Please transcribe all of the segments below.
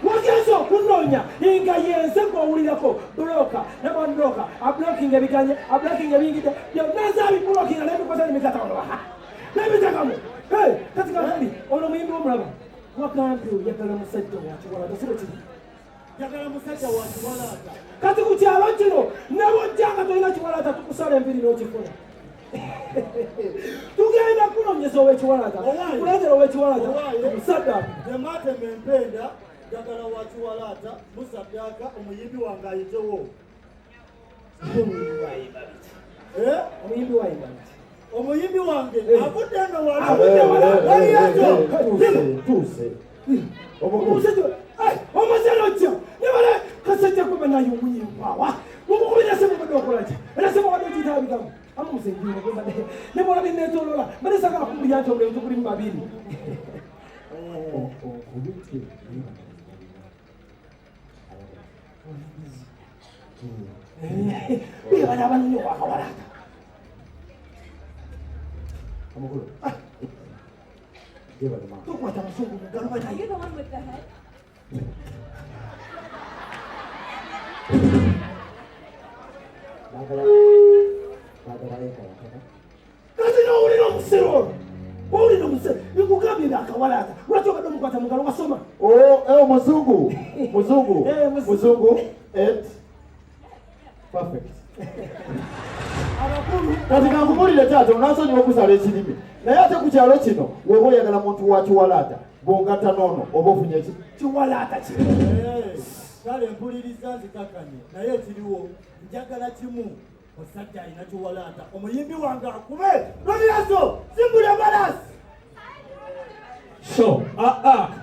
Wagenzo kunonya inga yense ko ulirako bloka na bandoka a blocking ebiganye a blocking ebingite yo naza bi blocking na ko tani mikata ono ha na bitaka mu katika hali ono muyimbi omulaba wakampi yakala musajja watu wala tasiro chini yakala musajja watu wala kati kutyalo kino nabo janga toina chiwalata tukusala embiri no chifuna tugenda kunonyesa owekiwalata kuletera owekiwalata musajja temate mempenda yakala wachiwalata musaddaka omuyimbi wange ayitewo omuyimbi wayimba omuyimbi wange avudde no waliyazo tuse omusenojja nebale kasajja kuba naye omuyimbi awa mumukubira se mubadokolaki era se mubadokitabikamu amumusengire nebola binetolola balesaka akumbulya nti omulenzi gulimu babiri bana abanonye wakawalata amukulu tukwata abasungu mugalo banaye. You're the one with the head. Kati no ulino musero. Ulino musero. Nikugambye akawalata. Unatoka domo kwa tamugalo wasoma. Omuzungu. Muzungu. Perfect. Abakulu kati kankubulire taata onansonyiwa okusala ekirimi naye ate ku kyalo kino weba oyagala muntu wa kiwalaata bw'ongatta noono oba ofunye ki kiwalaata ki kale mpuliriza nzikakanye naye ekiriwo njagala kimu osajja alina kiwalaata omuyimbi wange akube lwabiraso simbula balasi So,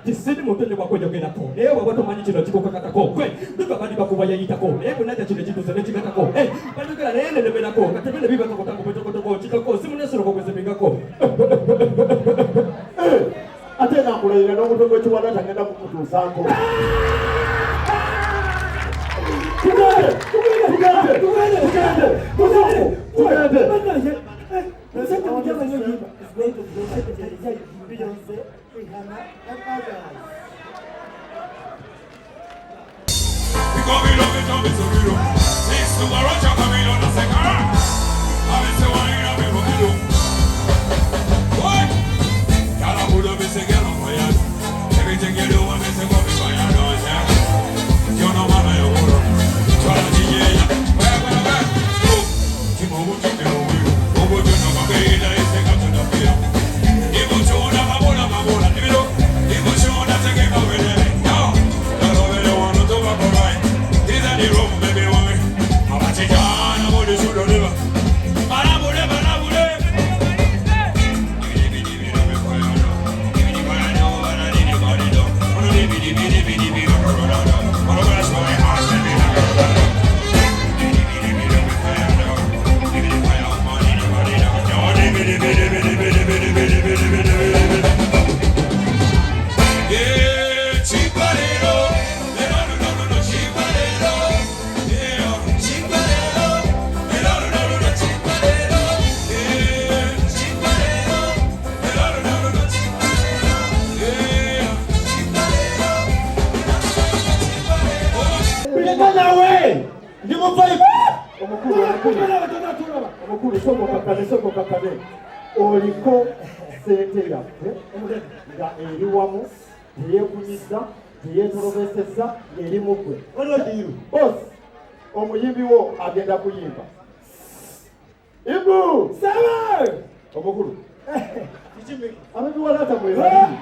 tisini mutonyo bakwejogerako. Naye bw'oba tomanyi kino kikukakatako. Gwe, biba bali bakuba yayitako. Naye bwe najja kino kituusa ne kigatako. Banyogera naye nenemerako. Katebene bibakako tangu bwetokotoko kikako. Simunesoro kweze bingako. Ate nakulayira n'omuto gw'ekiwalaata ngenda kukutuusaako. Tugende. Musajja mujaba nyo yimba. Beyonce, Rihanna, and others. Oliko sente yaffe nga eri wamu teyeekunyiza teyeetolobeseza eri mugwe bosi omuyimbi wo agenda kuyimba ibu Sawa! omukulu ababiwalaata mwebali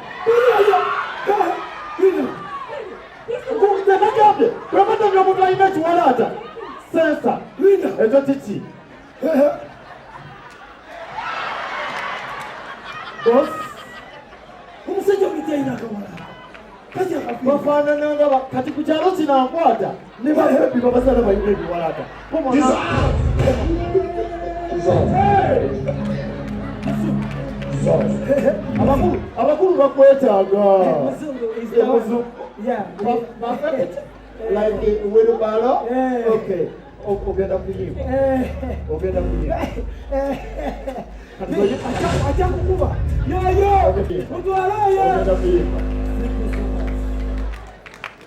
tenagambye bwematamya omuntu alina ekiwalaata sensa ekyo kiki boss, omusajja omutyaina akawala kati bafaanananga kati ku kyalo kino ankwata ne babbi babasala balina ebiwalaata abakulu bakwetaaga like wheelbarrow okay ogenda kuyimba Acha kukuba. Yo. Mtu alaye.